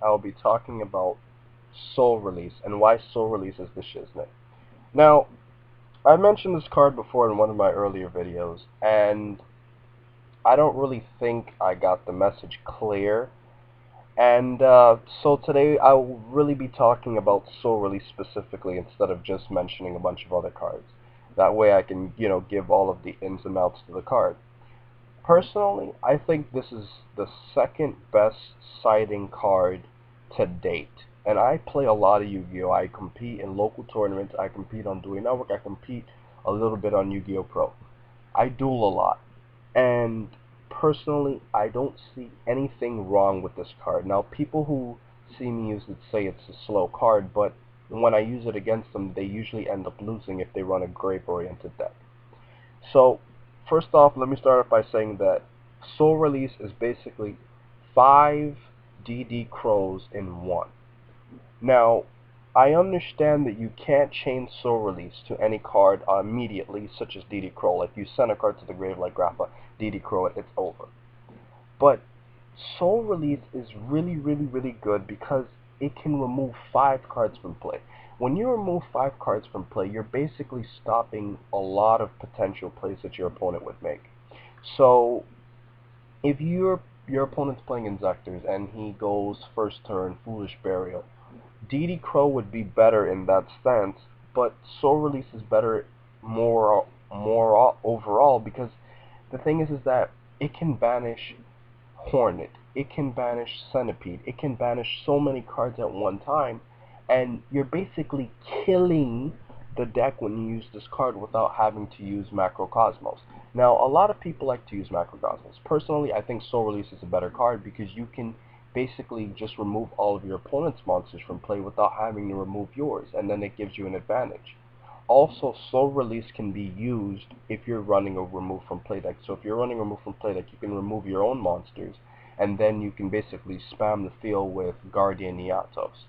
I'll be talking about Soul Release and why Soul Release is the shiznit. Now, I mentioned this card before in one of my earlier videos, and I don't really think I got the message clear. And so today I will really be talking about Soul Release specifically instead of just mentioning a bunch of other cards. That way I can, give all of the ins and outs to the card. Personally, I think this is the second best sighting card to date. And I play a lot of Yu-Gi-Oh! I compete in local tournaments, I compete on Dewey Network, I compete a little bit on Yu-Gi-Oh! Pro. I duel a lot. And personally, I don't see anything wrong with this card. Now, people who see me use it say it's a slow card, but when I use it against them, they usually end up losing if they run a grave-oriented deck. So, first off, let me start off by saying that Soul Release is basically 5 DD Crows in one. Now, I understand that you can't chain Soul Release to any card immediately, such as DD Crow. Like, you send a card to the grave like Grappa, DD Crow it, it's over. But Soul Release is really, really, really good because it can remove 5 cards from play. When you remove 5 cards from play, you're basically stopping a lot of potential plays that your opponent would make. So, if your opponent's playing Inzectors and he goes first turn, Foolish Burial, DD Crow would be better in that stance, but Soul Release is better more overall because the thing is that it can banish Hornet, it can banish Centipede, it can banish so many cards at one time, and you're basically killing the deck when you use this card without having to use Macrocosmos. Now, a lot of people like to use Macrocosmos. Personally, I think Soul Release is a better card because you can basically just remove all of your opponent's monsters from play without having to remove yours, and then it gives you an advantage. Also, Soul Release can be used if you're running a remove from play deck. So if you're running a remove from play deck, you can remove your own monsters, and then you can basically spam the field with Guardian Yatos.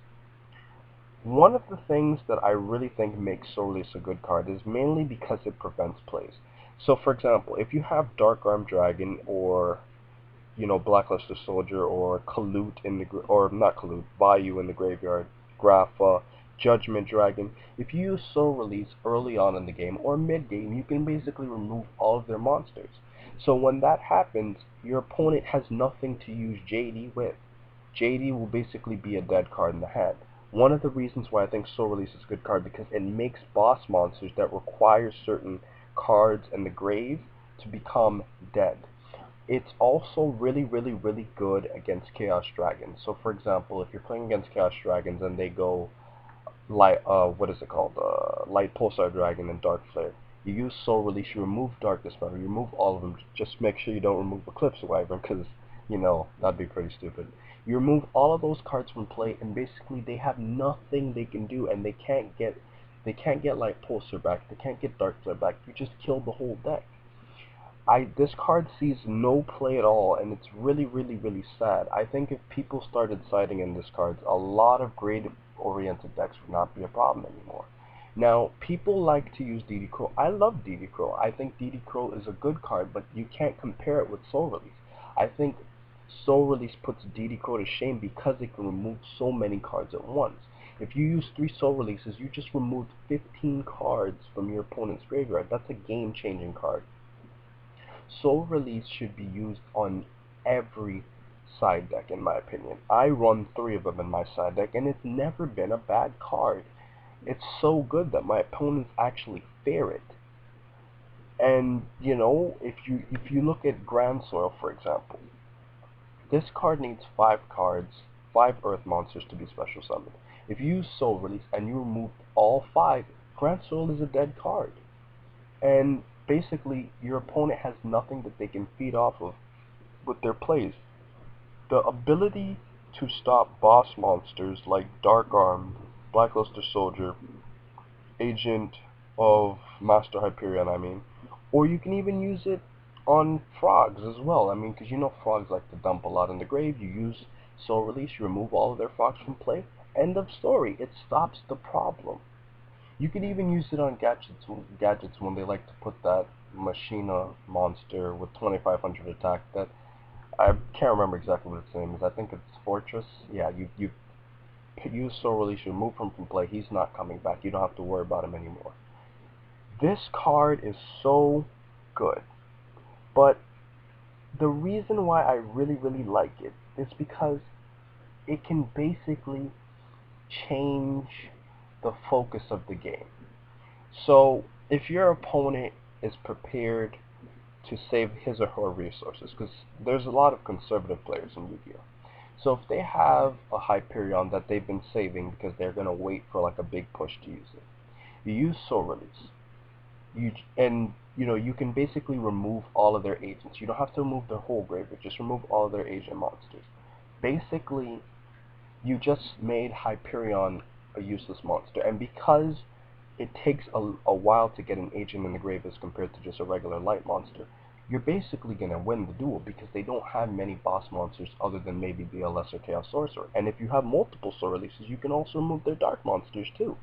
One of the things that I really think makes Soul Release a good card is mainly because it prevents plays. So for example, if you have Dark Arm Dragon or Blackluster Soldier or Kalut in the or not Kalut, Bayou in the graveyard, Grapha, Judgment Dragon. If you use Soul Release early on in the game or mid game, you can basically remove all of their monsters. So when that happens, your opponent has nothing to use JD with. JD will basically be a dead card in the hand. One of the reasons why I think Soul Release is a good card because it makes boss monsters that require certain cards in the grave to become dead. It's also really, really, really good against Chaos Dragons. So, for example, if you're playing against Chaos Dragons and they go light, Light Pulsar Dragon and Dark Flare, you use Soul Release, you remove Darkness Metal, you remove all of them. Just make sure you don't remove Eclipse Wyvern, because that'd be pretty stupid. You remove all of those cards from play, and basically they have nothing they can do, and they can't get Light Pulsar back, they can't get Dark Flare back. You just killed the whole deck. This card sees no play at all, and it's really, really, really sad. I think if people started siding in this card, a lot of grade-oriented decks would not be a problem anymore. Now, people like to use DD Crow. I love DD Crow. I think DD Crow is a good card, but you can't compare it with Soul Release. I think Soul Release puts DD Crow to shame because it can remove so many cards at once. If you use 3 Soul Releases, you just removed 15 cards from your opponent's graveyard. That's a game-changing card. Soul Release should be used on every side deck, in my opinion. I run 3 of them in my side deck, and it's never been a bad card. It's so good that my opponents actually fear it. And, if you look at Grand Soil, for example, this card needs 5 cards, 5 Earth monsters to be special summoned. If you use Soul Release and you remove all 5, Grand Soil is a dead card. And basically, your opponent has nothing that they can feed off of with their plays. The ability to stop boss monsters like Dark Arm, Blackluster Soldier, Agent of Master Hyperion, or you can even use it on frogs as well. Because frogs like to dump a lot in the grave. You use Soul Release, you remove all of their frogs from play. End of story. It stops the problem. You could even use it on gadgets when they like to put that Machina monster with 2500 attack that I can't remember exactly what its name is. I think it's Fortress. Yeah, you use Soul Release, you remove him from play. He's not coming back. You don't have to worry about him anymore. This card is so good, but the reason why I really like it is because it can basically change the focus of the game. So if your opponent is prepared to save his or her resources, because there's a lot of conservative players in Yu-Gi-Oh! So if they have a Hyperion that they've been saving because they're going to wait for like a big push to use it, you use Soul Release. You can basically remove all of their agents. You don't have to remove their whole graveyard, just remove all of their agent monsters. Basically, you just made Hyperion a useless monster, and because it takes a while to get an agent in the grave as compared to just a regular light monster, you're basically going to win the duel because they don't have many boss monsters other than maybe the lesser Chaos Sorcerer. And if you have multiple Soul Releases, you can also remove their dark monsters too.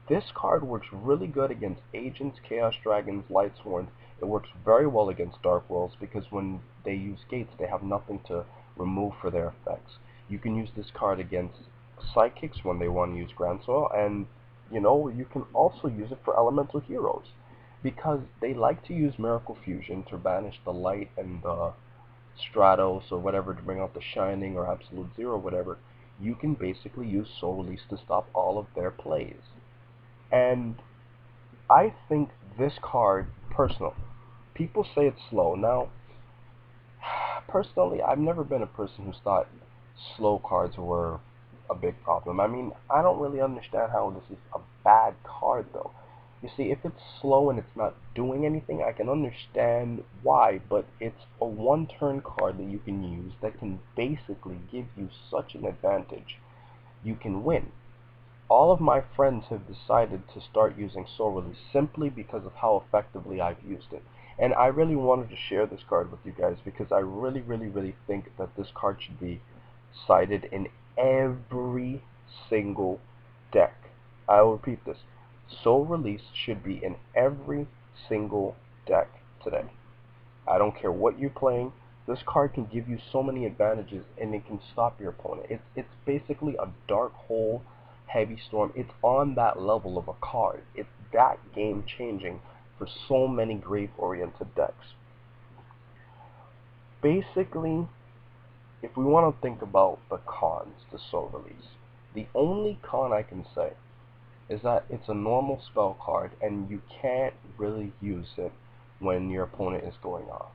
This card works really good against Agents, Chaos Dragons, Lightsworns. It works very well against Dark Worlds because when they use Gates, they have nothing to remove for their effects. You can use this card against Psychics when they want to use Grand Soil, and you can also use it for Elemental Heroes because they like to use Miracle Fusion to banish the Light and the Stratos or whatever to bring out the Shining or Absolute Zero, whatever. You can basically use Soul Release to stop all of their plays. And I think this card, personally, people say it's slow. Now, personally, I've never been a person who's thought slow cards were a big problem. I mean, I don't really understand how this is a bad card, though. You see, if it's slow and it's not doing anything, I can understand why, but it's a one-turn card that you can use that can basically give you such an advantage. You can win. All of my friends have decided to start using Soul Release simply because of how effectively I've used it. And I really wanted to share this card with you guys because I really think that this card should be cited in every single deck. I will repeat this. Soul Release should be in every single deck today. I don't care what you're playing. This card can give you so many advantages, and it can stop your opponent. It's basically a dark hole, heavy storm. It's on that level of a card. It's that game changing for so many grave-oriented decks. Basically, if we want to think about the cons to Soul Release, the only con I can say is that it's a normal spell card, and you can't really use it when your opponent is going off.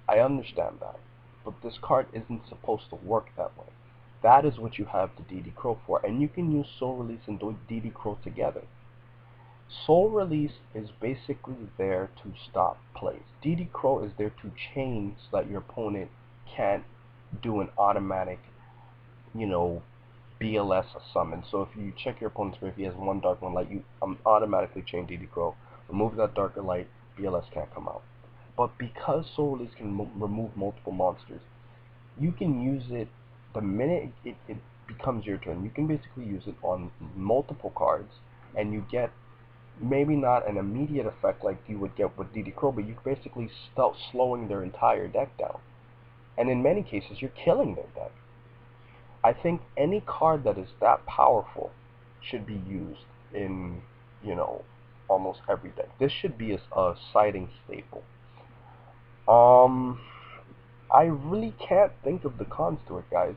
I understand that, but this card isn't supposed to work that way. That is what you have the DD Crow for, and you can use Soul Release and DD Crow together. Soul Release is basically there to stop plays. DD Crow is there to chain so that your opponent can't do an automatic, BLS summon. So if you check your opponent's grave, if he has one dark, one light, you automatically chain DD Crow. Remove that darker light, BLS can't come out. But because Soul Release can remove multiple monsters, you can use it the minute it becomes your turn. You can basically use it on multiple cards, and you get maybe not an immediate effect like you would get with DD Crow, but you basically start slowing their entire deck down. And in many cases, you're killing their deck. I think any card that is that powerful should be used in, almost every deck. This should be a siding staple. I really can't think of the cons to it, guys.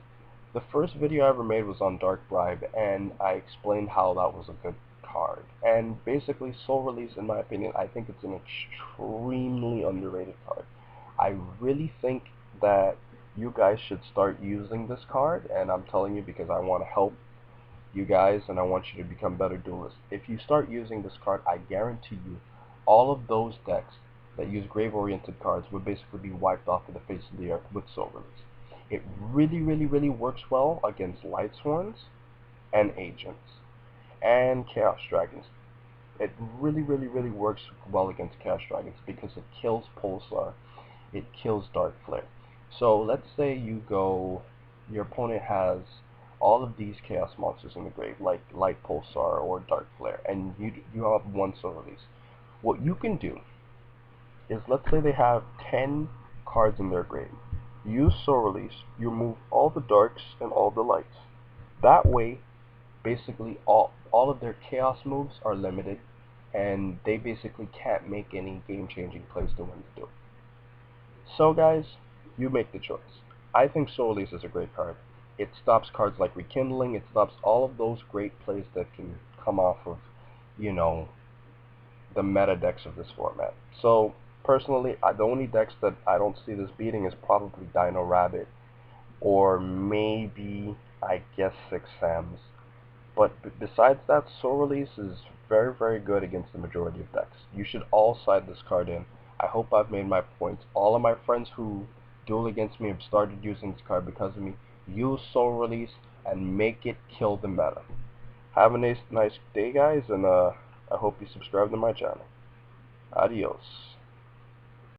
The first video I ever made was on Dark Bribe, and I explained how that was a good card. And basically, Soul Release, in my opinion, I think it's an extremely underrated card. I really think that you guys should start using this card, and I'm telling you because I want to help you guys, and I want you to become better duelists. If you start using this card, I guarantee you, all of those decks that use grave-oriented cards would basically be wiped off of the face of the earth with Soul Release. It really works well against Lightsworns and Agents and Chaos Dragons. It really works well against Chaos Dragons because it kills Pulsar, it kills Dark Flare. So let's say your opponent has all of these Chaos monsters in the grave, like Light Pulsar or Dark Flare, and you have one Soul Release. What you can do is, let's say they have 10 cards in their grave. use Soul Release, you remove all the darks and all the lights. That way, basically all of their chaos moves are limited, and they basically can't make any game-changing plays to win the duel. So guys, you make the choice. I think Soul Release is a great card. It stops cards like Rekindling, it stops all of those great plays that can come off of, you know, the meta decks of this format. So personally, the only decks that I don't see this beating is probably Dino Rabbit, or maybe, I guess, Six Sams. But besides that, Soul Release is very, very good against the majority of decks. You should all side this card in. I hope I've made my points. All of my friends who duel against me have started using this card because of me. Use Soul Release and make it kill the meta. Have a nice day, guys, and I hope you subscribe to my channel. Adios.